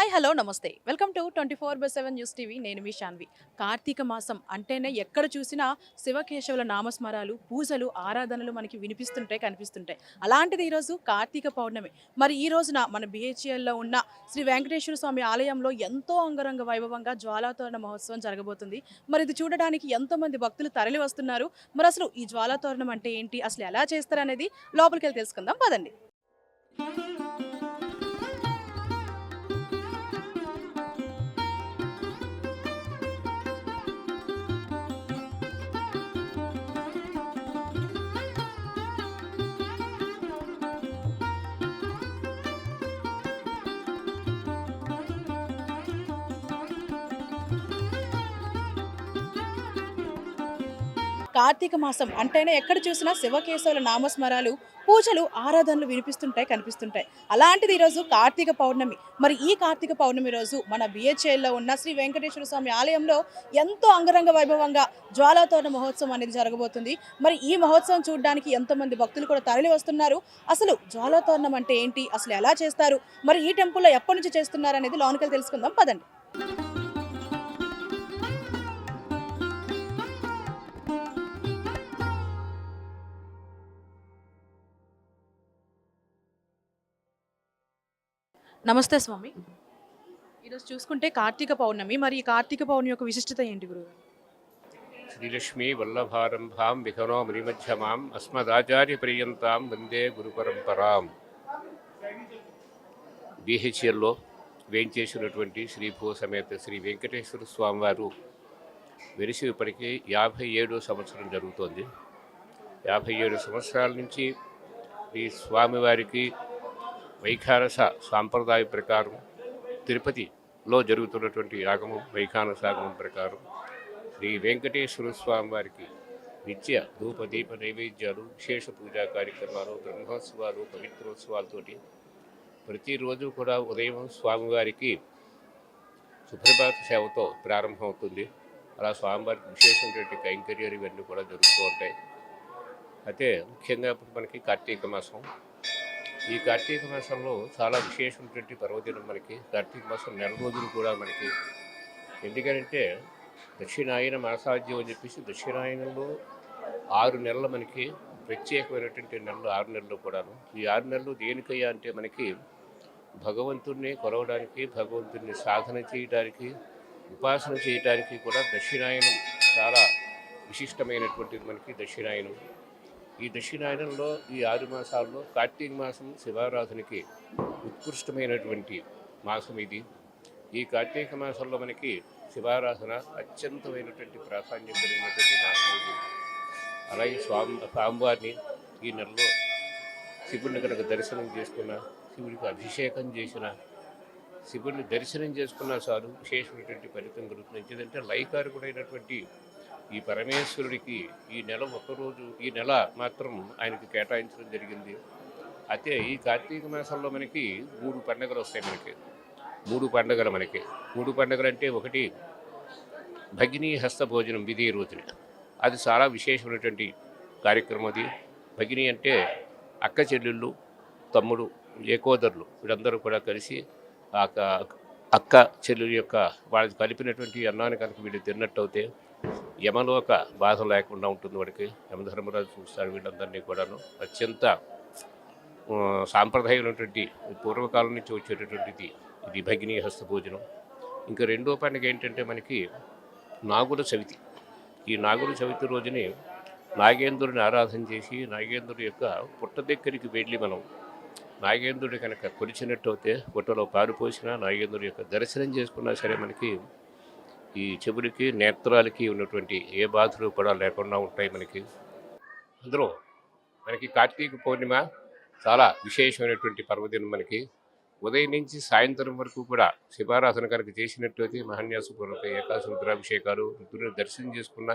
Hi hello నమస్తే welcome to 24/7 news TV. నేను మీ శాన్వి. కార్తీక మాసం అంటేనే ఎక్కడ చూసినా శివకేశవుల నామస్మరాలు, పూజలు, ఆరాధనలు మనకి వినిపిస్తుంటాయి, కనిపిస్తుంటాయి. అలాంటిది ఈరోజు కార్తీక పౌర్ణమి. మరి ఈ రోజున మన బిహెచ్ఎల్లో ఉన్న శ్రీ వెంకటేశ్వర స్వామి ఆలయంలో ఎంతో అంగరంగ వైభవంగా జ్వాలాతోరణ మహోత్సవం జరగబోతుంది. మరి ఇది చూడడానికి ఎంతోమంది భక్తులు తరలి వస్తున్నారు. మరి అసలు ఈ జ్వాలాతోరణం అంటే ఏంటి, అసలు ఎలా చేస్తారనేది లోపలికి వెళ్ళి తెలుసుకుందాం పదండి. కార్తీక మాసం అంటేనే ఎక్కడ చూసినా శివకేశవుల నామస్మరాలు, పూజలు, ఆరాధనలు వినిపిస్తుంటాయి, కనిపిస్తుంటాయి. అలాంటిది ఈరోజు కార్తీక పౌర్ణమి. మరి ఈ కార్తీక పౌర్ణమి రోజు మన బిహెచ్ఎల్లో ఉన్న శ్రీ వెంకటేశ్వర స్వామి ఆలయంలో ఎంతో అంగరంగ వైభవంగా జ్వాలాతోరణ మహోత్సవం అనేది జరగబోతుంది. మరి ఈ మహోత్సవం చూడడానికి ఎంతోమంది భక్తులు కూడా తరలి వస్తున్నారు. అసలు జ్వాలాతోరణం అంటే ఏంటి, అసలు ఎలా చేస్తారు, మరి ఈ టెంపుల్లో ఎప్పటి నుంచి చేస్తున్నారు అనేది లోనికి తెలుసుకుందాం పదండి. నమస్తే స్వామి. ఈరోజు చూసుకుంటే కార్తీక పౌర్ణమి. మరి ఈ కార్తీక పౌర్ణమి యొక్క విశిష్టత ఏంటి గురుగారు? శ్రీలక్ష్మీ వల్లభారంభాం విఘనో మునిమధ్యమాం అస్మదాచార్య పర్యంతాం వందే గురు పరంపరాం. బిహెచ్ఎల్లో వేంచేసినటువంటి శ్రీభూ సమేత శ్రీ వెంకటేశ్వర స్వామివారు వెలిసి ఇప్పటికీ 57వ సంవత్సరం జరుగుతోంది. 57 సంవత్సరాల నుంచి ఈ స్వామివారికి వైఖానస సాంప్రదాయ ప్రకారం తిరుపతిలో జరుగుతున్నటువంటి ఆగమం వైఖానస ఆగమం ప్రకారం శ్రీ వెంకటేశ్వర స్వామి వారికి నిత్య ధూప దీప నైవేద్యాలు, విశేష పూజా కార్యక్రమాలు, బ్రహ్మోత్సవాలు, పవిత్రోత్సవాలతోటి ప్రతిరోజు కూడా ఉదయం స్వామివారికి సుప్రభాత సేవతో ప్రారంభమవుతుంది. అలా స్వామివారికి విశేషమైనటువంటి కైంకర్యాలు ఇవన్నీ కూడా జరుగుతూ ఉంటాయి. అయితే ముఖ్యంగా ఇప్పుడు మనకి కార్తీక మాసం. ఈ కార్తీక మాసంలో చాలా విశేషమైనటువంటి పర్వదినం మనకి. కార్తీక మాసం నెల రోజులు కూడా మనకి. ఎందుకంటే దక్షిణాయన మాసాధ్యం అని చెప్పేసి దక్షిణాయనంలో 6 నెలలు మనకి ప్రత్యేకమైనటువంటి నెలలు, 6 నెలలు కూడాను. ఈ 6 నెలలు దేనికయ్యా అంటే మనకి భగవంతుణ్ణి కొలవడానికి, భగవంతుణ్ణి సాధన చేయడానికి, ఉపాసన చేయడానికి కూడా దక్షిణాయనం చాలా విశిష్టమైనటువంటిది మనకి దక్షిణాయనం. ఈ దక్షిణాయనంలో ఈ 6 మాసాల్లో కార్తీక మాసం శివారాధనకి ఉత్కృష్టమైనటువంటి మాసం ఇది. ఈ కార్తీక మాసంలో మనకి శివారాధన అత్యంతమైనటువంటి ప్రాధాన్యం కలిగినటువంటి మాసం ఇది. అలాగే స్వామివారిని ఈ నెలలో శివుడిని కనుక దర్శనం చేసుకున్న, శివుడికి అభిషేకం చేసిన, శివుడిని దర్శనం చేసుకున్నా చాలు విశేషమైనటువంటి ఫలితం కలుగుతుంది. ఎందుకంటే లయకారకుడైనటువంటి ఈ పరమేశ్వరుడికి ఈ నెల ఒక్కరోజు, ఈ నెల మాత్రం ఆయనకి కేటాయించడం జరిగింది. అయితే ఈ కార్తీక మాసంలో మనకి 3 పండుగలు వస్తాయి. మనకి 3 పండుగలు మనకి 3 పండుగలు అంటే ఒకటి భగినీ హస్త భోజనం విధి రోజున. అది చాలా విశేషమైనటువంటి కార్యక్రమం. అది భగిని అంటే అక్క చెల్లెళ్ళు, తమ్ముడు, ఏకోదరులు వీళ్ళందరూ కూడా కలిసి ఆ అక్క చెల్లెలు యొక్క వాళ్ళకి కలిపినటువంటి అన్నాన్ని కనుక వీళ్ళు తిన్నట్టు అయితే యమలోక బాధ లేకుండా ఉంటుంది. వాడికి యమధర్మరాజు చూస్తాడు వీళ్ళందరినీ కూడాను. అత్యంత సాంప్రదాయమైనటువంటి పూర్వకాలం నుంచి వచ్చేటటువంటిది ఇది భగినీ హస్త భోజనం. ఇంకా రెండో పండుగ ఏంటంటే మనకి నాగుల చవితి. ఈ నాగుల చవితి రోజుని నాగేంద్రుడిని ఆరాధన చేసి నాగేంద్రుడి యొక్క పుట్ట దగ్గరికి వెళ్ళి మనం నాగేంద్రుడి కనుక కొలిచినట్టు అయితే పుట్టలో పాలు పోసినా నాగేంద్రుడి యొక్క దర్శనం చేసుకున్నా సరే మనకి ఈ చెవులకి, నేత్రాలకి ఉన్నటువంటి ఏ బాధలు కూడా లేకుండా ఉంటాయి మనకి. అందులో మనకి కార్తీక పౌర్ణిమ చాలా విశేషమైనటువంటి పర్వదినం మనకి. ఉదయం నుంచి సాయంత్రం వరకు కూడా శివారాధన కనుక చేసినట్లయితే మహాన్యాసపూర్వక ఏకాశ రుద్రాభిషేకాలు, రుద్రుని దర్శనం చేసుకున్న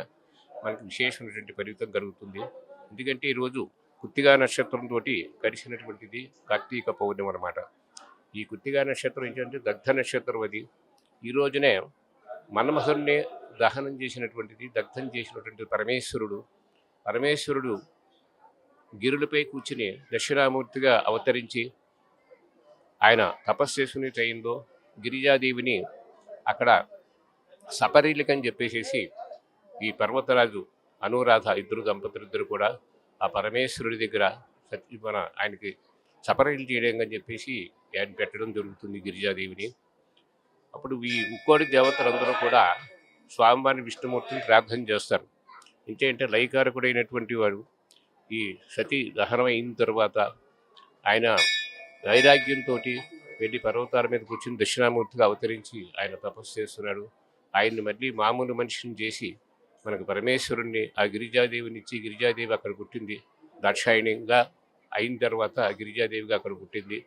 మనకి విశేషమైనటువంటి ఫలితం కలుగుతుంది. ఎందుకంటే ఈరోజు కృత్తికా నక్షత్రంతో కలిసినటువంటిది కార్తీక పౌర్ణమి అన్నమాట. ఈ కృత్తికా నక్షత్రం ఏంటంటే దగ్ధ నక్షత్రం. అది ఈ రోజునే మన్మధుడిని దహనం చేసినటువంటిది, దగ్ధం చేసినటువంటి పరమేశ్వరుడు గిరులపై కూర్చుని దక్షిణామూర్తిగా అవతరించి ఆయన తపస్సు చేసుకునే టైంలో గిరిజాదేవిని అక్కడ సపరీలికని చెప్పేసి ఈ పర్వతరాజు అనురాధ ఇద్దరు దంపతులిద్దరు కూడా ఆ పరమేశ్వరుడి దగ్గర ఆయనకి సపరీలు చేయడం అని చెప్పేసి ఆయన పెట్టడం జరుగుతుంది గిరిజాదేవిని. అప్పుడు ఈ ఇంకోటి దేవతలందరూ కూడా స్వామివారిని విష్ణుమూర్తిని ప్రార్థన చేస్తారు. ఇంకేంటే లయకారకుడైనటువంటి వాడు ఈ సతీ దహనం అయిన తర్వాత ఆయన వైరాగ్యంతో వెళ్ళి పర్వతాల మీద కూర్చుని దక్షిణామూర్తిగా అవతరించి ఆయన తపస్సు చేస్తున్నాడు. ఆయన్ని మళ్ళీ మామూలు మనిషిని చేసి మనకు పరమేశ్వరుణ్ణి ఆ గిరిజాదేవిని ఇచ్చి గిరిజాదేవి అక్కడ పుట్టింది. దాక్షాయణ్యంగా అయిన తర్వాత గిరిజాదేవిగా అక్కడ పుట్టింది.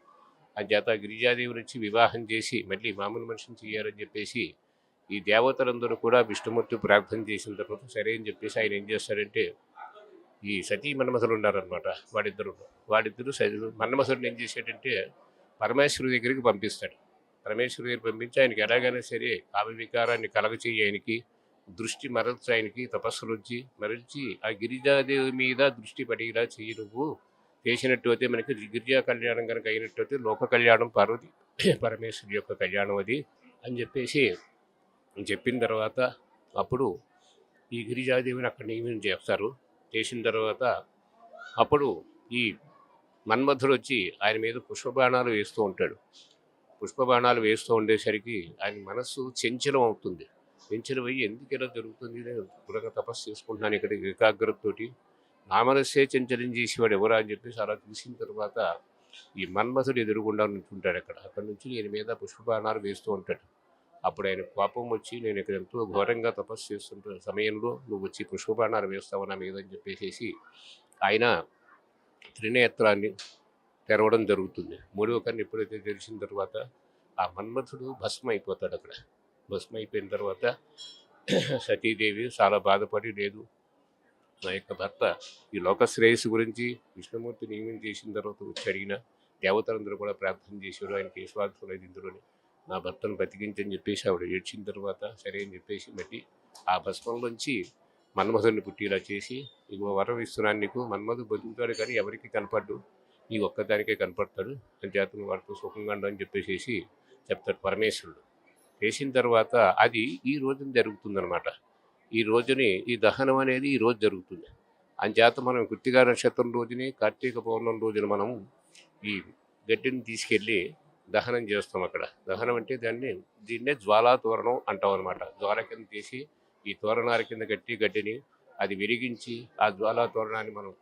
అంచేత గిరిజాదేవిని వచ్చి వివాహం చేసి మళ్ళీ మామూలు మనిషిని చేయాలని చెప్పేసి ఈ దేవతలందరూ కూడా విష్ణుమూర్తి ప్రార్థన చేసిన తర్వాత సరే అని చెప్పేసి ఆయన ఏం చేస్తారంటే ఈ సతీ మన్మథులు ఉన్నారనమాట. వాళ్ళిద్దరు మన్మథుడిని ఏం చేశాడంటే పరమేశ్వరుడి దగ్గరికి పంపిస్తాడు. పరమేశ్వరుడి దగ్గర పంపించి ఆయనకి ఎలాగైనా సరే కావ్య వికారాన్ని కలగచేయి, ఆయనకి దృష్టి మరల్చి, ఆయనకి తపస్సులు వచ్చి మరల్చి ఆ గిరిజాదేవి మీద దృష్టి పడేలా చెయ్యి, నువ్వు చేసినట్టు అయితే మనకి గిరిజా కళ్యాణం కనుక అయినట్టు అయితే లోక కళ్యాణం పార్వతి పరమేశ్వరి యొక్క కళ్యాణం అది అని చెప్పేసి చెప్పిన తర్వాత అప్పుడు ఈ గిరిజాదేవిని అక్కడ నియమనం చేస్తారు. చేసిన తర్వాత అప్పుడు ఈ మన్మధుడు వచ్చి ఆయన మీద పుష్పబాణాలు వేస్తూ ఉంటాడు. పుష్పబాణాలు వేస్తూ ఉండేసరికి ఆయన మనస్సు చంచలం అవుతుంది. చంచలమయ్యి ఎందుకు ఇలా జరుగుతుంది, నేను దృఢంగా తపస్సు చేసుకుంటున్నాను ఇక్కడ ఏకాగ్రతతోటి, నా మనస్సే చంచలం చేసేవాడు ఎవరా అని చెప్పేసి అలా చూసిన తర్వాత ఈ మన్మధుడు ఎదురుగుండా నుంచుంటాడు. అక్కడ నుంచి ఆయన మీద పుష్పబాణాలు వేస్తూ ఉంటాడు. అప్పుడు ఆయన కోపం వచ్చి, నేను ఇక్కడ ఎంతో ఘోరంగా తపస్సు చేస్తుంటున్న సమయంలో నువ్వు వచ్చి పుష్పబాణాలు వేస్తావు నా మీద అని చెప్పేసి ఆయన త్రినేత్రాన్ని తెరవడం జరుగుతుంది. మూడవ కన్ను ఎప్పుడైతే తెరిచిన తర్వాత ఆ మన్మథుడు భస్మం అయిపోతాడు. అక్కడ భస్మం అయిపోయిన తర్వాత సతీదేవి చాలా బాధపడి, లేదు నా యొక్క భర్త ఈ లోక శ్రేయస్సు గురించి విష్ణుమూర్తి నియమం చేసిన తర్వాత వచ్చి అడిగిన దేవతలందరూ కూడా ప్రార్థన చేశారు, ఆయనకి విశ్వాసం లేదు ఇందులోని, నా భర్తను బతికించని చెప్పేసి ఆవిడ ఏడ్చిన తర్వాత సరే అని చెప్పేసి మళ్ళీ ఆ భస్మంలోంచి మన్మధుడిని పుట్టిలా చేసి, ఇగో వరం ఇస్తున్నాను నీకు, మన్మధుడు బతుకుతాడు కానీ ఎవరికి కనపడ్డు, నీ ఒక్కదానికే కనపడతాడు, అని చేతను వాడితో సుఖంగా అని చెప్పేసి చెప్తాడు పరమేశ్వరుడు. చేసిన తర్వాత అది ఈ రోజున జరుగుతుందన్నమాట. ఈ రోజుని ఈ దహనం అనేది ఈ రోజు జరుగుతుంది. అంచేత మనం కృత్తికా నక్షత్రం రోజుని కార్తీక పౌర్ణమి రోజున మనం ఈ గడ్డిని తీసుకెళ్ళి దహనం చేస్తాం. అక్కడ దహనం అంటే దీన్నే జ్వాలా తోరణం అంటాం అనమాట. జ్వాల కింద తీసి ఈ తోరణాల కింద గడ్డిని అది విరిగించి ఆ జ్వాలా తోరణాన్ని మనం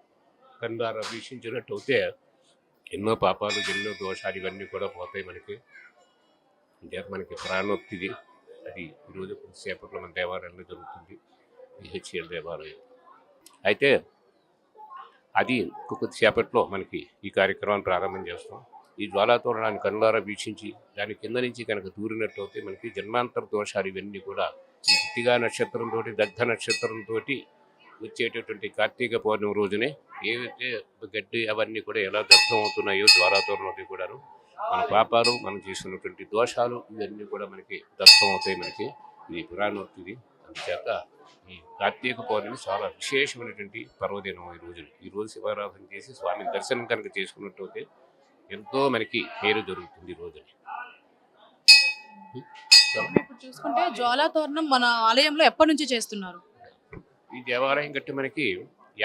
కన్నార వీక్షించినట్టు అయితే ఎన్నో పాపాలు ఎన్నో దోషాలు ఇవన్నీ కూడా పోతాయి మనకి. మనకి ప్రాణోక్తిది అది ఈరోజు కొద్దిసేపట్లో మన దేవాలయంలో జరుగుతుంది, బిహెచ్ఎల్ దేవాలయం. అయితే అది కొద్దిసేపట్లో మనకి ఈ కార్యక్రమాన్ని ప్రారంభం చేస్తాం. ఈ జ్వాలాతోరణాన్ని కన్నులారా వీక్షించి దాని కింద నుంచి కనుక దూరినట్టు అయితే మనకి జన్మాంతర దోషాలు ఇవన్నీ కూడా ఈ కృత్తికా నక్షత్రంతో దగ్ధ నక్షత్రంతో వచ్చేటటువంటి కార్తీక పౌర్ణమి రోజునే ఏవైతే గడ్డి అవన్నీ కూడా ఎలా దగ్ధం అవుతున్నాయో జ్వాలాతోరణం కూడాను మన పాపాలు మనం చేసినటువంటి దోషాలు ఇవన్నీ కూడా మనకి దగ్ధం అవుతాయి. మనకి ఇది పురాణోక్తిది. అందుచేత ఈ కార్తీక పౌర్ణమి చాలా విశేషమైనటువంటి పర్వదినం. ఈ రోజు శివారాధన చేసి స్వామిని దర్శనం కనుక చేసుకున్నట్టు ఎంతో మనకి పేరు జరుగుతుంది ఈ రోజుని. ఇప్పుడు చూసుకుంటే జ్వాలా తోరణం మన ఆలయంలో ఎప్పటి నుంచి చేస్తున్నారు? ఈ దేవాలయం కట్టి మనకి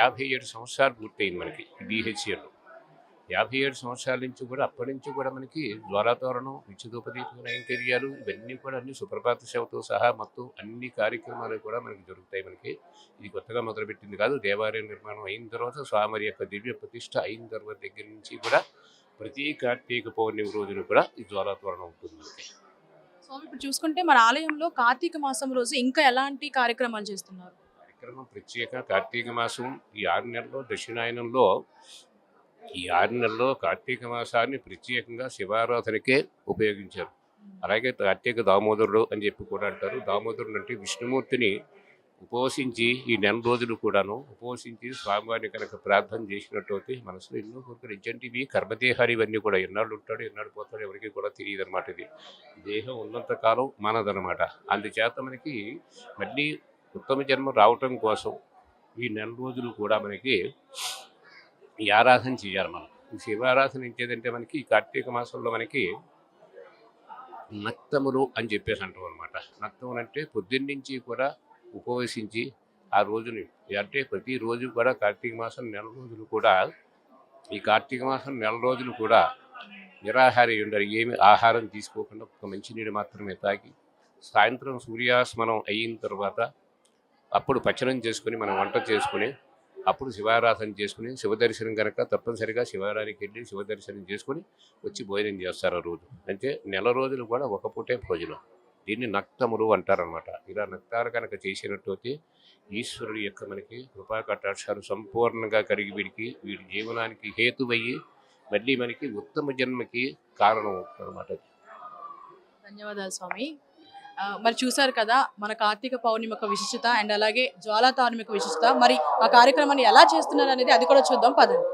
57 సంవత్సరాలు పూర్తయింది. మనకి బిహెచ్ఎల్ 57 సంవత్సరాల నుంచి కూడా అప్పటి నుంచి కూడా మనకి జ్వాలాతోరణం, నిత్యదోపదీప నైవేద్యాలు ఇవన్నీ కూడా అన్ని సుప్రభాత సేవతో సహా మొత్తం అన్ని కార్యక్రమాలు కూడా మనకి జరుగుతాయి. మనకి ఇది కొత్తగా మొదలుపెట్టింది కాదు. దేవాలయం నిర్మాణం అయిన తర్వాత స్వామి యొక్క దివ్య ప్రతిష్ట అయిన తర్వాత దగ్గర నుంచి కూడా ప్రతి కార్తీక పౌర్ణమి రోజున కూడా ఈ జ్వాలాతోరణం ఉంటుంది మనకి. స్వామి ఇప్పుడు చూసుకుంటే మన ఆలయంలో కార్తీక మాసం రోజు ఇంకా ఎలాంటి కార్యక్రమాలు చేస్తున్నారు? కార్యక్రమం ప్రత్యేక కార్తీక మాసం ఈ 6 నెలల్లో దక్షిణాయనంలో ఈ 6 నెలల్లో కార్తీక మాసాన్ని ప్రత్యేకంగా శివారాధనకే ఉపయోగించారు. అలాగే కార్తీక దామోదరుడు అని చెప్పి కూడా అంటారు. దామోదరుడు అంటే విష్ణుమూర్తిని ఉపవసించి ఈ నెల రోజులు కూడాను ఉపవసించి స్వామివారిని కనుక ప్రార్థన చేసినట్టు అయితే మనసులో ఎన్నో కోరికలు ఇవి కర్మదేహాలు ఇవన్నీ కూడా ఎన్నాళ్ళు ఉంటాడు ఎన్నాళ్ళు పోతాడు ఎవరికి కూడా తెలియదు అనమాట. ఇది దేహం ఉన్నంత కాలం మనదనమాట. అందుచేత మనకి మళ్ళీ ఉత్తమ జన్మ రావటం కోసం ఈ నెల రోజులు కూడా మనకి ఈ ఆరాధన చేయాలి. మనం ఈ శివారాధన ఇచ్చేదంటే మనకి ఈ కార్తీక మాసంలో మనకి నక్తములు అని చెప్పేసి అంటాం అనమాట. నక్తములు అంటే పొద్దున్నుంచి కూడా ఉపవసించి ఆ రోజుని, అంటే ప్రతిరోజు కూడా కార్తీక మాసం నెల రోజులు కూడా, ఈ కార్తీక మాసం నెల రోజులు కూడా నిరాహారి ఉండాలి. ఏమి ఆహారం తీసుకోకుండా ఒక మంచినీళ్ళు మాత్రమే తాగి, సాయంత్రం సూర్యాస్తమనం అయిన తర్వాత అప్పుడు పచ్చనం చేసుకుని మనం వంట చేసుకుని అప్పుడు శివారాధన చేసుకుని, శివదర్శనం కనుక తప్పనిసరిగా శివాలయానికి వెళ్ళి శివదర్శనం చేసుకుని వచ్చి భోజనం చేస్తారు ఆ రోజు. అంటే నెల రోజులు కూడా ఒక పూటే భోజనం. దీన్ని నక్తములు అంటారనమాట. ఇలా నక్తాలు కనుక చేసినట్టయితే ఈశ్వరుడి యొక్క మనకి కృపా కటాక్షాలు సంపూర్ణంగా కలిగి వీడి జీవనానికి హేతువయ్యి మళ్ళీ మనకి ఉత్తమ జన్మకి కారణం అవుతుందన్నమాట. ధన్యవాదాలు స్వామి. మరి చూసారు కదా మన కార్తీక పౌర్ణమి యొక్క విశిష్టత అండ్ అలాగే జ్వాలా తారణం యొక్క విశిష్టత. మరి ఆ కార్యక్రమాన్ని ఎలా చేస్తున్నారు అనేది అది కూడా చూద్దాం పదండి.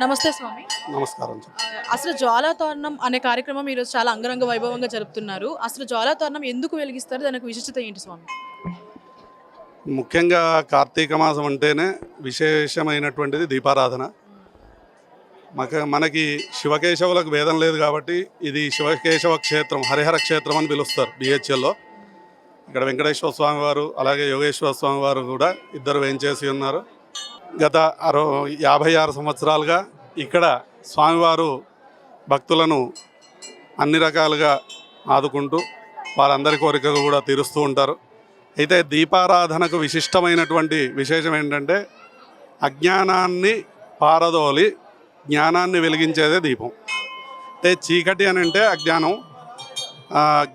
నమస్తే స్వామి. నమస్కారం. అసలు జ్వాలాతోరణం అనే కార్యక్రమం ఈరోజు చాలా అంగరంగ వైభవంగా జరుపుతున్నారు. అసలు జ్వాలాతోరణం ఎందుకు వెలిగిస్తారు, దానికి విశిష్టత ఏంటి స్వామి? ముఖ్యంగా కార్తీక మాసం అంటేనే విశేషమైనటువంటిది దీపారాధన. మనకి శివకేశవులకు భేదం లేదు కాబట్టి ఇది శివకేశవ క్షేత్రం, హరిహర క్షేత్రం అని పిలుస్తారు బిహెచ్ఎల్లో. ఇక్కడ వెంకటేశ్వర స్వామి వారు అలాగే యోగేశ్వర స్వామి వారు కూడా ఇద్దరు వేంచేసి ఉన్నారు. గత 56 సంవత్సరాలుగా ఇక్కడ స్వామివారు భక్తులను అన్ని రకాలుగా ఆదుకుంటూ వారందరి కోరికలు కూడా తీరుస్తూ ఉంటారు. అయితే దీపారాధనకు విశిష్టమైనటువంటి విశేషం ఏంటంటే అజ్ఞానాన్ని పారదోలి జ్ఞానాన్ని వెలిగించేదే దీపం. అంటే చీకటి అని అంటే అజ్ఞానం,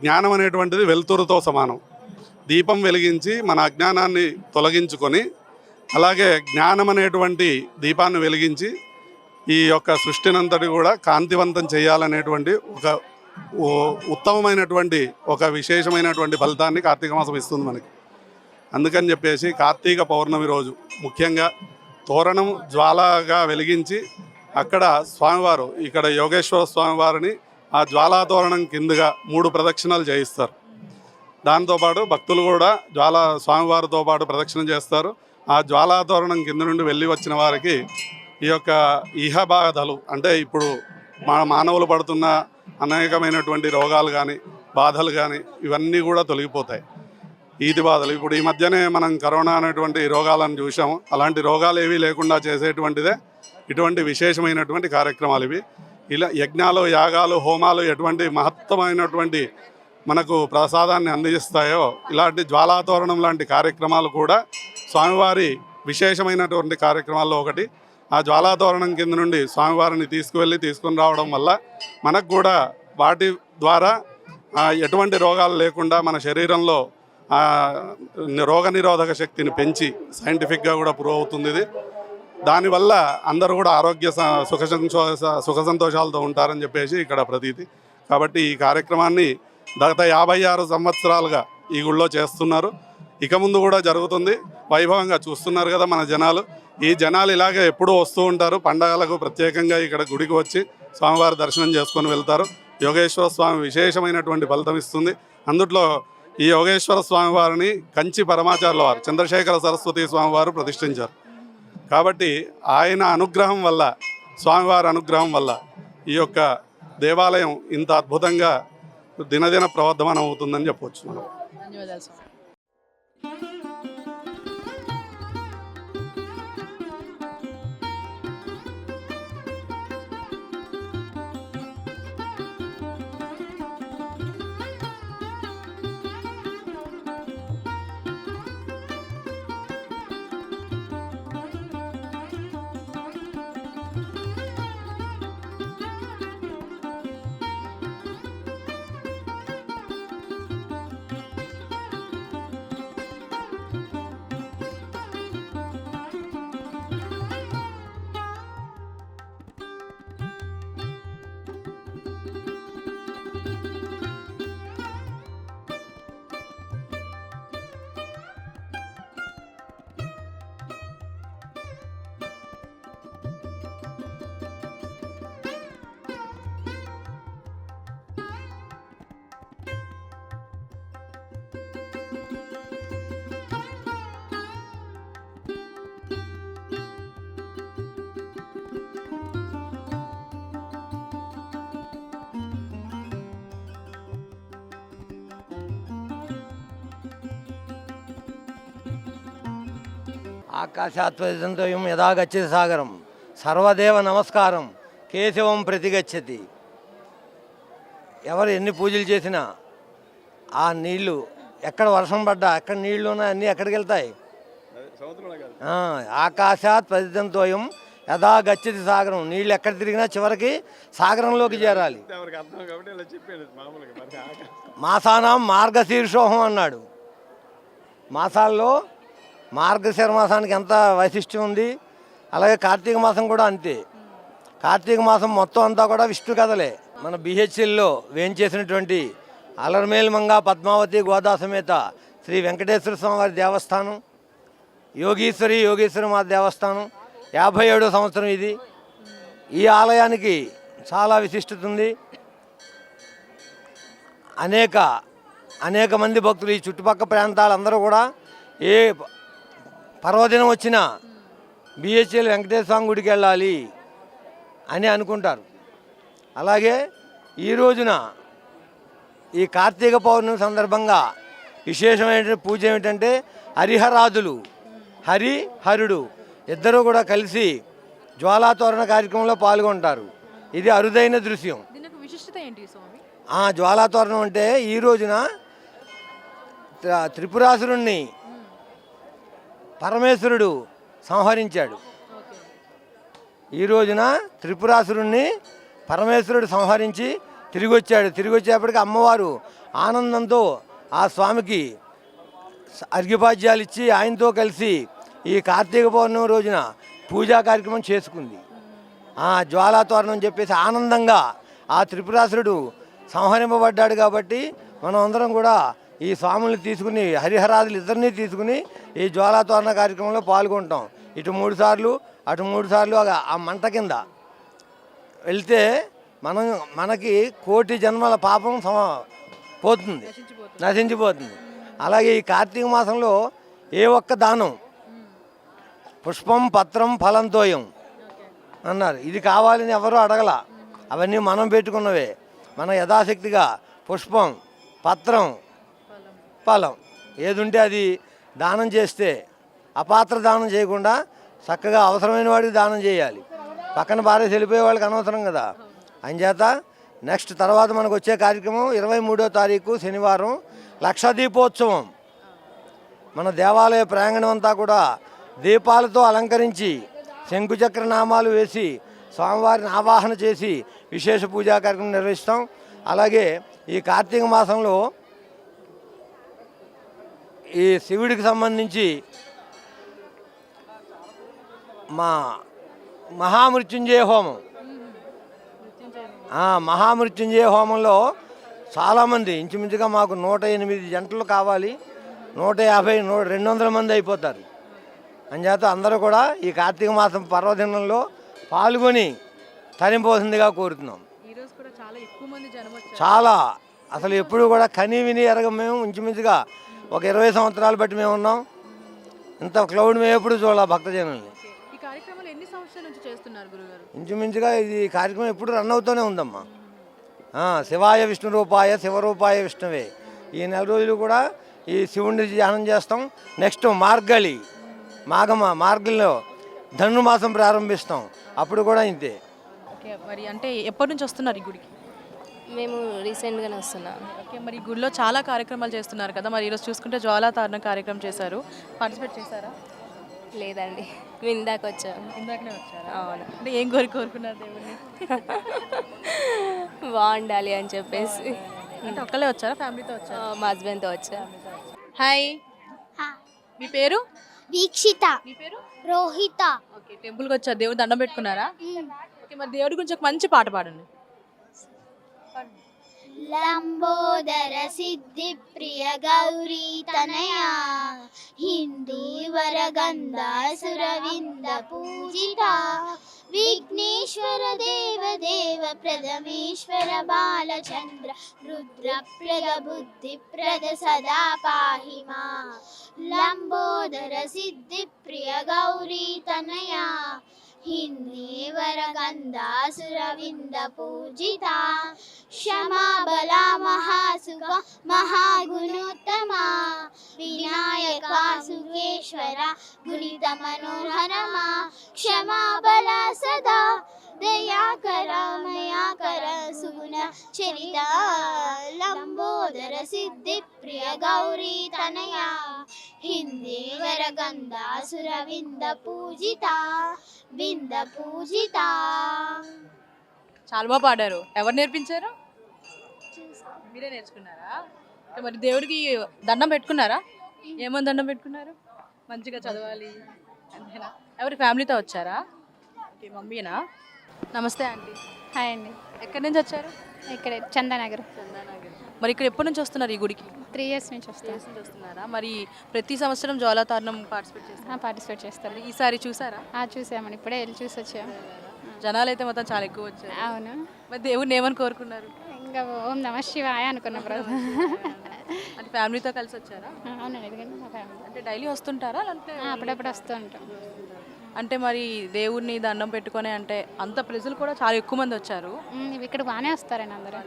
జ్ఞానం అనేటువంటిది వెలుతురుతో సమానం. దీపం వెలిగించి మన అజ్ఞానాన్ని తొలగించుకొని అలాగే జ్ఞానం అనేటువంటి దీపాన్ని వెలిగించి ఈ యొక్క సృష్టినంతటి కూడా కాంతివంతం చేయాలనేటువంటి ఒక ఉత్తమమైనటువంటి ఒక విశేషమైనటువంటి ఫలితాన్ని కార్తీక మాసం ఇస్తుంది మనకి. అందుకని చెప్పేసి కార్తీక పౌర్ణమి రోజు ముఖ్యంగా తోరణం జ్వాలగా వెలిగించి అక్కడ స్వామివారు, ఇక్కడ యోగేశ్వర స్వామివారిని ఆ జ్వాలా తోరణం కిందగా 3 ప్రదక్షిణలు చేయిస్తారు. దాంతోపాటు భక్తులు కూడా స్వామివారితో పాటు ప్రదక్షిణ చేస్తారు. ఆ జ్వాలా తోరణం కింద నుండి వెళ్ళి వచ్చిన వారికి ఈ యొక్క ఇహ బాధలు అంటే ఇప్పుడు మానవులు పడుతున్న అనేకమైనటువంటి రోగాలు కానీ బాధలు కానీ ఇవన్నీ కూడా తొలగిపోతాయి. ఈతి బాధలు ఇప్పుడు ఈ మధ్యనే మనం కరోనా అనేటువంటి రోగాలను చూసాము. అలాంటి రోగాలు ఏవీ లేకుండా చేసేటువంటిదే ఇటువంటి విశేషమైనటువంటి కార్యక్రమాలు ఇవి. ఇలా యజ్ఞాలు, యాగాలు, హోమాలు ఎటువంటి మహత్తమైనటువంటి మనకు ప్రసాదాన్ని అందిస్తాయో ఇలాంటి జ్వాలాతోరణం లాంటి కార్యక్రమాలు కూడా స్వామివారి విశేషమైనటువంటి కార్యక్రమాల్లో ఒకటి. ఆ జ్వాలాతోరణం కింద నుండి స్వామివారిని తీసుకుని రావడం వల్ల మనకు కూడా వాటి ద్వారా ఎటువంటి రోగాలు లేకుండా మన శరీరంలో రోగనిరోధక శక్తిని పెంచి సైంటిఫిక్గా కూడా ప్రూవ్ అవుతుంది ఇది. దానివల్ల అందరూ కూడా ఆరోగ్య సుఖ సంతోషాలతో ఉంటారని చెప్పేసి ఇక్కడ ప్రతీతి. కాబట్టి ఈ కార్యక్రమాన్ని గత 56 సంవత్సరాలుగా ఈ గుళ్ళో చేస్తున్నారు. ఇక ముందు కూడా జరుగుతుంది. వైభవంగా చూస్తున్నారు కదా మన జనాలు. ఈ జనాలు ఇలాగే ఎప్పుడూ వస్తూ ఉంటారు. పండగలకు ప్రత్యేకంగా ఇక్కడ గుడికి వచ్చి స్వామివారి దర్శనం చేసుకొని వెళ్తారు. యోగేశ్వర స్వామి విశేషమైనటువంటి ఫలితం ఇస్తుంది. అందుట్లో ఈ యోగేశ్వర స్వామివారిని కంచి పరమాచార్యుల వారు చంద్రశేఖర సరస్వతి స్వామివారు ప్రతిష్ఠించారు. కాబట్టి ఆయన అనుగ్రహం వల్ల, స్వామివారి అనుగ్రహం వల్ల ఈ యొక్క దేవాలయం ఇంత అద్భుతంగా దినదిన ప్రవర్ధమానం అవుతుందని చెప్పవచ్చు మనం. ధన్యవాదాలు స్వామి. ఆకాశాత్వదంతయం యదా గచ్చతి సాగరం సర్వదేవ నమస్కారం కేశవం ప్రతిగచ్చతి. ఎవరు ఎన్ని పూజలు చేసినా ఆ నీళ్లు ఎక్కడ వర్షం పడ్డా, ఎక్కడ నీళ్లు ఉన్నా అన్నీ ఎక్కడికి వెళ్తాయి? ఆకాశాత్ పతితంతోయం యదా గచ్చతి సాగరం. నీళ్ళు ఎక్కడ తిరిగినా చివరికి సాగరంలోకి చేరాలి. మాసానాం మార్గశీర్షోహం అన్నాడు. మాసాల్లో మార్గశిర మాసానికి ఎంత వైశిష్ట్యం ఉంది, అలాగే కార్తీక మాసం కూడా అంతే. కార్తీక మాసం మొత్తం అంతా కూడా విష్ణు కథలే. మన బిహెచ్ఎల్లో వేంచేసినటువంటి అలర్మేల్మంగా పద్మావతి గోదా సమేత శ్రీ వెంకటేశ్వర స్వామి వారి దేవస్థానం, యోగేశ్వరి మాత దేవస్థానం 57వ సంవత్సరం ఇది. ఈ ఆలయానికి చాలా విశిష్టత ఉంది. అనేక మంది భక్తులు ఈ చుట్టుపక్కల ప్రాంతాలందరూ కూడా ఏ పర్వదినం వచ్చినా బిహెచ్ఎల్ వెంకటేశ్వర స్వామి గుడికి వెళ్ళాలి అని అనుకుంటారు. అలాగే ఈ రోజున ఈ కార్తీక పౌర్ణమి సందర్భంగా విశేషమైన పూజ ఏమిటంటే హరిహరాదులు, హరుడు ఇద్దరూ కూడా కలిసి జ్వాలాతోరణ కార్యక్రమంలో పాల్గొంటారు. ఇది అరుదైన దృశ్యం. దీనికి విశిష్టత ఏంటి స్వామి? జ్వాలాతోరణం అంటే ఈ రోజున త్రిపురాసురుణ్ణి పరమేశ్వరుడు సంహరించాడు. ఈ రోజున త్రిపురాసురుణ్ణి పరమేశ్వరుడు సంహరించి తిరిగి వచ్చేప్పటికి అమ్మవారు ఆనందంతో ఆ స్వామికి అర్ఘ్యపాద్యాలు ఇచ్చి ఆయనతో కలిసి ఈ కార్తీక పౌర్ణమి రోజున పూజా కార్యక్రమం చేసుకుంది. జ్వాలాతోరణం చెప్పేసి ఆనందంగా ఆ త్రిపురాసురుడు సంహరింపబడ్డాడు. కాబట్టి మనం అందరం కూడా ఈ స్వాముల్ని తీసుకుని హరిహరాదులు ఇద్దరినీ తీసుకుని ఈ జ్వాలాతోరణ కార్యక్రమంలో పాల్గొంటాం. ఇటు 3 సార్లు అటు 3 సార్లు ఆ మంట కింద వెళ్తే మనకి కోటి జన్మల పాపం పోతుంది, నశించిపోతుంది. అలాగే ఈ కార్తీక మాసంలో ఏ ఒక్క దానం పుష్పం పత్రం ఫలంతోయం అన్నారు. ఇది కావాలని ఎవరూ అడగల, అవన్నీ మనం పెట్టుకున్నవే. మనం యథాశక్తిగా పుష్పం పత్రం ఫలం ఏది ఉంటే అది దానం చేస్తే అపాత్ర దానం చేయకుండా చక్కగా అవసరమైన వాడికి దానం చేయాలి. పక్కన పారేసి వెళ్ళిపోయే వాళ్ళకి అనవసరం కదా. అంచేత నెక్స్ట్ తర్వాత మనకు వచ్చే కార్యక్రమం 23వ తారీఖు శనివారం లక్ష దీపోత్సవం. మన దేవాలయ ప్రాంగణం అంతా కూడా దీపాలతో అలంకరించి శంకుచక్ర నామాలు వేసి స్వామివారిని ఆవాహన చేసి విశేష పూజా కార్యక్రమం నిర్వహిస్తాం. అలాగే ఈ కార్తీక మాసంలో ఈ శివుడికి సంబంధించి మహామృత్యుంజయ హోమం, మహామృత్యుంజయ హోమంలో చాలామంది ఇంచుమించుగా మాకు 108 జంటలు కావాలి. 150 200 మంది అయిపోతారు. అంచేత అందరూ కూడా ఈ కార్తీక మాసం పర్వదినంలో పాల్గొని తరింపవలసిందిగా కోరుతున్నాం. చాలా అసలు ఎప్పుడు కూడా కని విని ఎరగం. మేము ఇంచుమించుగా ఒక 20 సంవత్సరాలు బట్టి మేము ఉన్నాం. ఇంత క్లౌడ్ మేము ఎప్పుడు చూడాలి భక్తజనుల్ని. ఇంచుమించుగా ఇది కార్యక్రమం ఎప్పుడు రన్ అవుతూనే ఉందమ్మా. శివాయ విష్ణు రూపాయ శివరూపాయ విష్ణువే. ఈ 4 రోజులు కూడా ఈ శివుడిని ధ్యానం చేస్తాం. నెక్స్ట్ మార్గంలో ధనుర్మాసం ప్రారంభిస్తాం, అప్పుడు కూడా ఇంతే. మరి అంటే ఎప్పటి నుంచి వస్తున్నారు ఈ గుడికి? మేము రీసెంట్గానే వస్తున్నాం. ఓకే, మరి ఈ గుడిలో చాలా కార్యక్రమాలు చేస్తున్నారు కదా, మరి ఈరోజు చూసుకుంటే జ్వాలాతోరణ కార్యక్రమం చేశారు, పార్టిసిపేట్ చేశారా? లేదండి, ఇందాక వచ్చాము. ఇందాకనే వచ్చారా? అవును. అంటే ఏం కోరుకున్నారు దేవుడిని? బాగుండాలి అని చెప్పేసి. అంటే ఒక్కలే వచ్చారా, ఫ్యామిలీతో వచ్చారా? మా హస్బెండ్తో వచ్చా. హాయ్, మీ పేరు? వీక్షిత. మీ పేరు? రోహిత. ఓకే, టెంపుల్కి వచ్చారు, దేవుడు దండం పెట్టుకున్నారా? ఓకే, మరి దేవుడి గురించి ఒక మంచి పాట పాడండి. లంబోదర సిద్ధి ప్రియ గౌరీ తనయా హిందీవర గంధాసురవింద పూజిత విఘ్నేశ్వర దేవ దేవ ప్రథమేశ్వర బాలచంద్ర రుద్రప్రద బుద్ధిప్రద సదా పాహి మా లంబోదర సిద్ధి ప్రియ గౌరీ తనయా హిందీవర గంధాసురవింద పూజిత క్షమా బలా మహాసుఖ మహాగుణోత్తమా వినాయక సుఖేశ్వర గుణిత మనోహరమా క్షమా బలా సదా దయాకర మయాకర సుగుణ చరిత లంబోదర సిద్ధి ప్రియ గౌరీ తనయా హిందీవర గంధాసురవింద పూజిత వింద పూజిత. చాలా బాగా పాడారు. ఎవరు నేర్పించారు? మీరే నేర్చుకున్నారా? మరి దేవుడికి దండం పెట్టుకున్నారా? ఏమని దండం పెట్టుకున్నారు? మంచిగా చదవాలి అంతేనా? ఎవరి ఫ్యామిలీతో వచ్చారా? ఓకే, మమ్మీనా? నమస్తే ఆంటీ. హాయ్ అండి. ఎక్కడి నుంచి వచ్చారు? ఇక్కడ చందానగర్. మరి ఇక్కడ ఎప్పటి నుంచి వస్తున్నారు ఈ గుడికి? 3 years నుంచి వస్తాను. వస్తున్నారా? మరి ప్రతి సంవత్సరం జ్వాలాతోరణం పార్టిసిపేట్ చేస్తారు? పార్టిసిపేట్ చేస్తారు. ఈసారి చూసారా? చూసామండి, ఇప్పుడే వెళ్ళి చూసి వచ్చాము. జనాలు అయితే మొత్తం చాలా ఎక్కువ వచ్చారు. అవును. మరి దేవుడిని ఏమని కోరుకున్నారు? ఇంకా ఓం నమ శివాయ అనుకున్న బ్రదర్. అంటే ఫ్యామిలీతో కలిసి వచ్చారా? అవునండి, ఎందుకంటే మా ఫ్యామిలీ అంటే డైలీ వస్తుంటారా లేదంటే అప్పుడప్పుడు వస్తూ ఉంటాం. అంటే మరి దేవుడిని దండం పెట్టుకొని అంటే అంత ప్రజలు కూడా చాలా ఎక్కువ మంది వచ్చారు. ఇక్కడ బాగానే వస్తారండి అందరూ.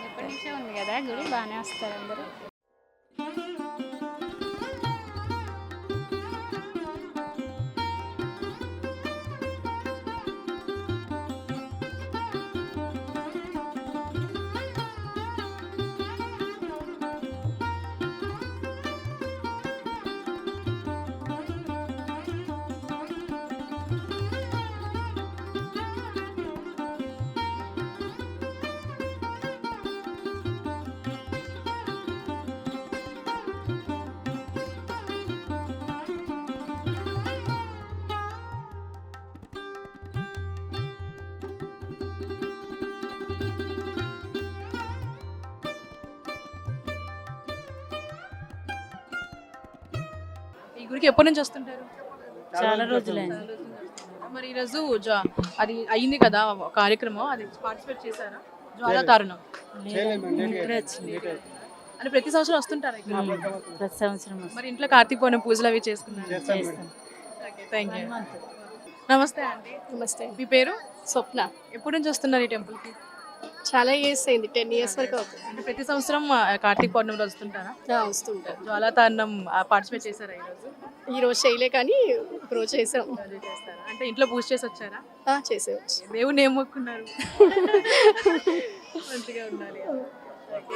ఎప్పటి నుంచో ఉంది కదా గుడి, బాగానే వస్తారు అందరూ. ఈ గుడికి ఎప్పటి నుంచి వస్తుంటారు? చాలా రోజులైంది. మరి ఈరోజు అది అయింది కదా కార్యక్రమం, అది పార్టిసిపేట్ చేశారా? జ్వాలాతారణం ఇప్పుడే వచ్చింది. అంటే ప్రతి సంవత్సరం వస్తుంటారా ఇక్కడ? ప్రతి సంవత్సరం మరి ఇంట్లో కార్తీక పౌర్ణమి పూజలు అవి చేసుకున్నారు? చేస్తాం. Thank you. నమస్తే అండి. నమస్తే, మీ పేరు? స్వప్న. ఎప్పటి నుంచి వస్తున్నారు ఈ టెంపుల్కి? చాలా ఇయర్స్ అయింది, 10 years వరకు అవుతుంది. అంటే ప్రతి సంవత్సరం కార్తీక పౌర్ణమి రోజు వస్తుంటారా? వస్తుంటారు. జ్వాలాతారణం పార్టిసిపేట్ చేశారా ఈరోజు? ఈ రోజు చేయలే కానీ ఒక రోజు చేసాం. చేస్తారా? అంటే ఇంట్లో పూజ చేసి వచ్చారా? చేసేవచ్చు. దేవుణ్ణి ఏం మొక్కున్నారు? మంచిగా ఉండాలి.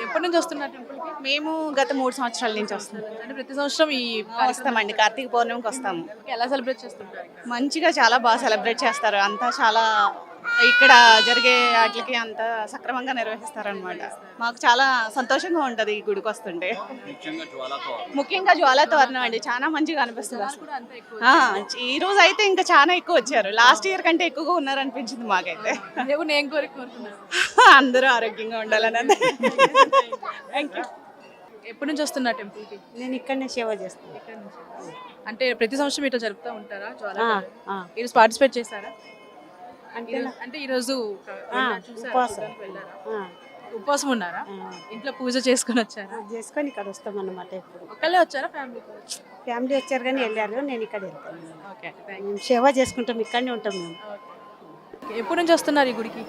ఎప్పటి నుంచి వస్తున్నారు టెంపుల్కి? మేము గత 3 సంవత్సరాల నుంచి వస్తున్నాం. అంటే ప్రతి సంవత్సరం ఈ వస్తామండి, కార్తీక పౌర్ణమికి వస్తాము. ఎలా సెలబ్రేట్ చేస్తుంటారు ఇక్కడ? మంచిగా చాలా బాగా సెలబ్రేట్ చేస్తారు. అంతా చాలా ఇక్కడ జరిగే వాటికి అంతా సక్రమంగా నిర్వహిస్తారనమాట. మాకు చాలా సంతోషంగా ఉంటుంది ఈ గుడికి వస్తుంటే. ముఖ్యంగా జ్వాలాతోరణం అండి, చాలా మంచిగా అనిపిస్తుంది అసలు. కూడా అంతే ఎక్కువ. ఈ రోజు అయితే ఇంకా చాలా ఎక్కువ వచ్చారు. లాస్ట్ ఇయర్ కంటే ఎక్కువగా ఉన్నారనిపించింది మాకైతే. దేవుణ్ణి ఏం కోరుకున్నారు? అందరూ ఆరోగ్యంగా ఉండాలని అంతే. Thank you. ఎప్పటి నుంచి వస్తున్నారు టెంపుల్కి? నేను ఇక్కడనే సేవ చేస్తాను. ఇక్కడ నుంచి. అంటే ప్రతి సంవత్సరం ఇట్లా జరుపుతూ ఉంటారా జ్వాలాతారణం? ఈరోజు పార్టిసిపేట్ చేశారా? అంటే ఈరోజు చూసారా? ఉపవాసం. చూడడానికి వెళ్ళారా? ఉపవాసం ఉన్నారా? ఇంట్లో పూజ చేసుకొని వచ్చారా? చేసుకొని ఇక్కడ వస్తాం అన్నమాట. ఇప్పుడు ఒక్కళ్ళే వచ్చారా ఫ్యామిలీతో? ఫ్యామిలీ వచ్చారు కానీ వెళ్ళారు, నేను ఇక్కడ వెళ్తాను. ఓకే, థ్యాంక్ మేము సేవ చేసుకుంటాం, ఇక్కడనే ఉంటాం మేము. యూ. ఎప్పటి నుంచి వస్తున్నారు ఈ గుడికి?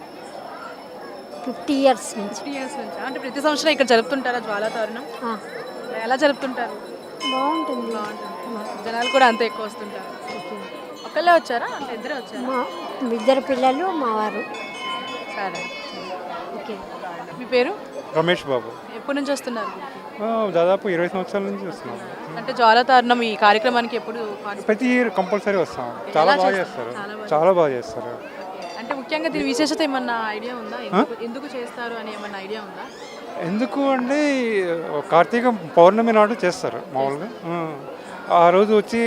50 years నుంచి. 3 years నుంచి. అంటే ప్రతి సంవత్సరం ఇక్కడ జరుపుతుంటారా జ్వాలాతారణం? ఎలా జరుపుతుంటారు? బాగుంటుంది. బాగుంటుంది. జనాలు కూడా అంతే ఎక్కువ వస్తుంటారు. ఒక్కళ్ళే వచ్చారా? అంటే ఇద్దరే వచ్చారా? మా 2 పిల్లలు, మా వారు. సరే. ఓకే. మీ పేరు? రమేష్ బాబు. ఎప్పటి నుంచి వస్తున్నారు? దాదాపు 20 సంవత్సరాల నుంచి వస్తున్నాం. అంటే జ్వాలాతారణం ఈ కార్యక్రమానికి ఎప్పుడు participate- ప్రతి ఇయర్ కంపల్సరీ వస్తాం. చాలా ఎలా బాగా చేస్తారు? చేస్తారు, చాలా బాగా చేస్తారు. అంటే ముఖ్యంగా దీని విశేషత ఏమన్నా ఐడియా ఉందా? ఎందుకు చేస్తారు అని ఏమన్నా ఐడియా ఉందా? ఎందుకు అంటే కార్తీక పౌర్ణమి నాడు చేస్తారు మామూలుగా. ఆ రోజు వచ్చి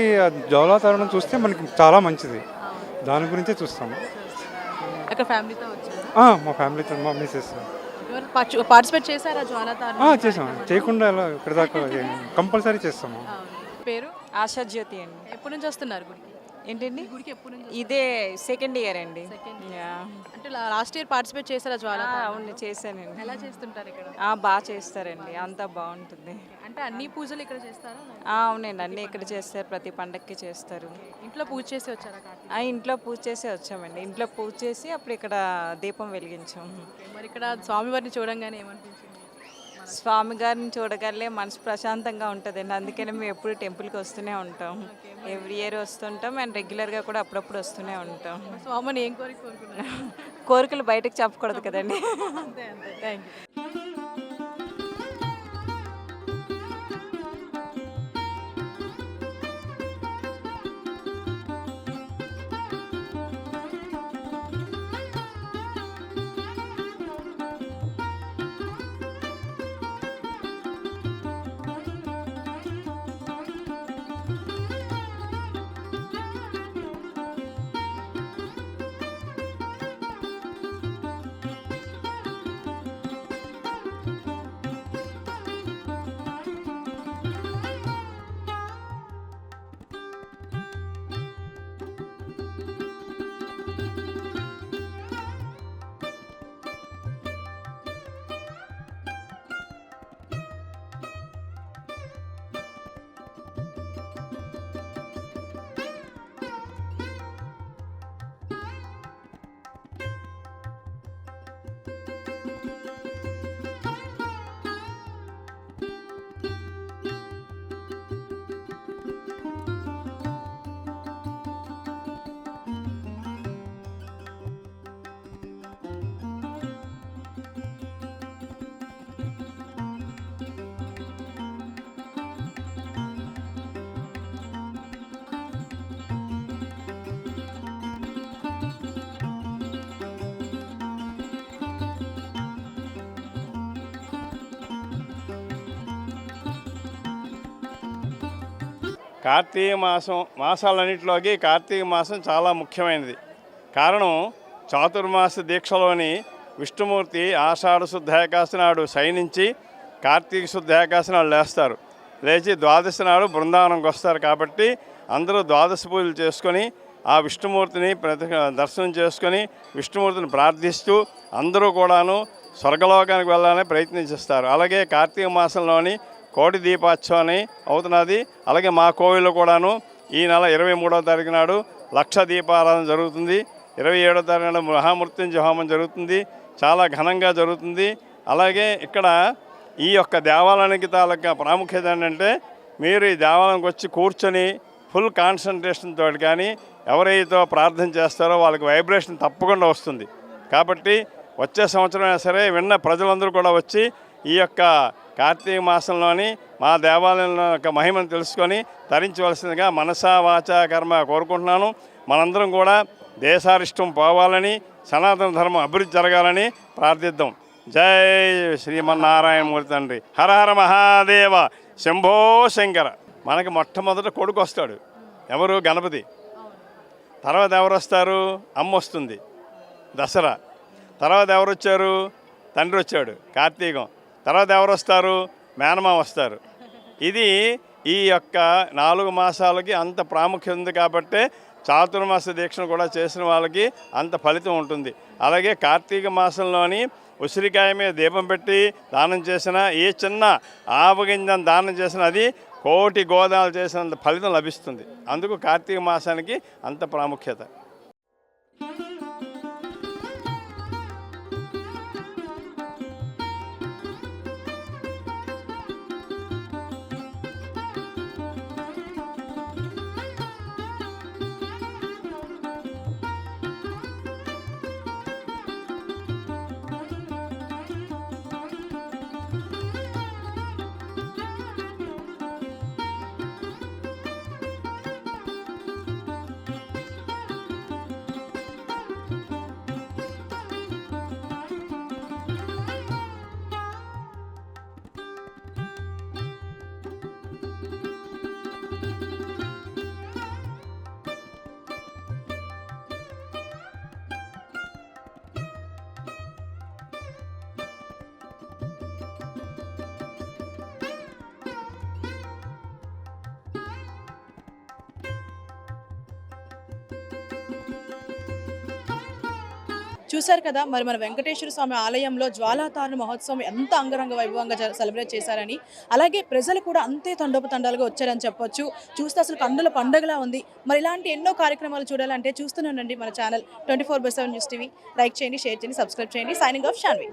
జ్వాలాతరణం చూస్తే మనకి చాలా మంచిది, దాని గురించే చూస్తాము. అక్కడ ఫ్యామిలీతో వచ్చారు? మా ఫ్యామిలీతో, మా మిసెస్ పార్టిసిపేట్ చేశారా జ్వాలాతారణం? చేసాం. చేయకుండా ఎలా ఇక్కడ దాకా కంపల్సరీ చేస్తాము. పేరు? ఆశా జ్యోతి అండి. ఎప్పటి నుంచి వస్తున్నారు గుడికి? ఏంటండి? గుడికి ఎప్పటి నుంచి? ఇదే సెకండ్ ఇయర్ అండి. అంటే లాస్ట్ ఇయర్ పార్టిసిపేట్ చేశారా జ్వాలాతారణం? అవును, చేశానండి. ఎలా చేస్తుంటారు ఇక్కడ? బాగా చేస్తారండి, అంతా బాగుంటుంది. అంటే అన్ని పూజలు ఇక్కడ చేస్తారా? అవునండి, అన్నీ ఇక్కడ చేస్తారు, ప్రతి పండక్కి చేస్తారు. ఇంట్లో పూజ చేసి వచ్చారా కార్తీక? ఇంట్లో పూజ చేసి వచ్చామండి. ఇంట్లో పూజ చేసి అప్పుడు ఇక్కడ దీపం వెలిగించాం. మరి ఇక్కడ స్వామివారిని చూడంగానే ఏమనిపించింది? స్వామి గారిని చూడగలే మనసు ప్రశాంతంగా ఉంటుందండి. అందుకని మేము ఎప్పుడు టెంపుల్కి వస్తూనే ఉంటాం. ఎవ్రీ ఇయర్ వస్తుంటాం అండ్ రెగ్యులర్గా కూడా అప్పుడప్పుడు వస్తూనే ఉంటాం. స్వామిని ఏం కోరుకున్నారు? కోరికలు బయటకు చెప్పకూడదు కదండి. అంతే అంతే. Thank you. కార్తీక మాసాలన్నింటిలోకి కార్తీక మాసం చాలా ముఖ్యమైనది. కారణం చాతుర్మాస దీక్షలోని విష్ణుమూర్తి ఆషాఢ శుద్ధ ఏకాదశి నాడు శయనించి కార్తీక శుద్ధ ఏకాదశి నాడు లేస్తారు. లేచి ద్వాదశి నాడు బృందావనంకి వస్తారు. కాబట్టి అందరూ ద్వాదశ పూజలు చేసుకొని ఆ విష్ణుమూర్తిని దర్శనం చేసుకొని విష్ణుమూర్తిని ప్రార్థిస్తూ అందరూ కూడాను స్వర్గలోకానికి వెళ్ళాలని ప్రయత్నిస్తారు. అలాగే కార్తీక మాసంలోని కోటి దీపోత్సవాన్ని అవుతున్నది. అలాగే మా కోవిల్లో కూడాను ఈ నెల 23వ తారీఖు నాడు 1,00,000 దీపారాధన జరుగుతుంది. 27వ తారీఖు నాడు మహామృత్యుంజయ హోమం జరుగుతుంది. చాలా ఘనంగా జరుగుతుంది. అలాగే ఇక్కడ ఈ యొక్క దేవాలయానికి తాలూకా ప్రాముఖ్యత ఏంటంటే మీరు ఈ దేవాలయానికి వచ్చి కూర్చొని ఫుల్ కాన్సన్ట్రేషన్ తోటి కానీ ఎవరైతే ప్రార్థన చేస్తారో వాళ్ళకి వైబ్రేషన్ తప్పకుండా వస్తుంది. కాబట్టి వచ్చే సంవత్సరం అయినా సరే విన్న ప్రజలందరూ కూడా వచ్చి ఈ యొక్క కార్తీక మాసంలోని మా దేవాలయంలో యొక్క మహిమను తెలుసుకొని తరించవలసిందిగా మనసా వాచా కర్మ కోరుకుంటున్నాను. మనందరం కూడా దేశారిష్టం పోవాలని సనాతన ధర్మం అభివృద్ధి జరగాలని ప్రార్థిద్దాం. జై శ్రీమన్నారాయణమూర్తి తండ్రి. హర హర మహాదేవ శంభో శంకర. మనకి మొట్టమొదట కొడుకు వస్తాడు. ఎవరు? గణపతి. తర్వాత ఎవరు వస్తారు? అమ్మ వస్తుంది, దసరా. తర్వాత ఎవరు వచ్చారు? తండ్రి వచ్చాడు, కార్తీకం. తర్వాత ఎవరు వస్తారు? మేనమామ వస్తారు. ఇది ఈ యొక్క 4 మాసాలకి అంత ప్రాముఖ్యత ఉంది. కాబట్టే చాతుర్మాస దీక్షను కూడా చేసిన వాళ్ళకి అంత ఫలితం ఉంటుంది. అలాగే కార్తీక మాసంలోని ఉసిరికాయ మీద దీపం పెట్టి దానం చేసిన, ఏ చిన్న ఆవగింజను దానం చేసిన అది కోటి గోదాలు చేసినంత ఫలితం లభిస్తుంది. అందుకు కార్తీక మాసానికి అంత ప్రాముఖ్యత. చూశారు కదా మరి మన వెంకటేశ్వర స్వామి ఆలయంలో జ్వాలాతారణ మహోత్సవం ఎంత అంగరంగ వైభవంగా సెలబ్రేట్ చేశారని, అలాగే ప్రజలు కూడా అంతే తండోపతండాలుగా వచ్చారని చెప్పొచ్చు. చూస్తే అసలు కన్నుల పండుగలా ఉంది. మరి ఇలాంటి ఎన్నో కార్యక్రమాలు చూడాలంటే చూస్తూనే ఉండండి మన ఛానల్ 24/7 న్యూస్ టీవీ. లైక్ చేయండి, షేర్ చేయండి, సబ్స్క్రైబ్ చేయండి. Signing off Shanvi.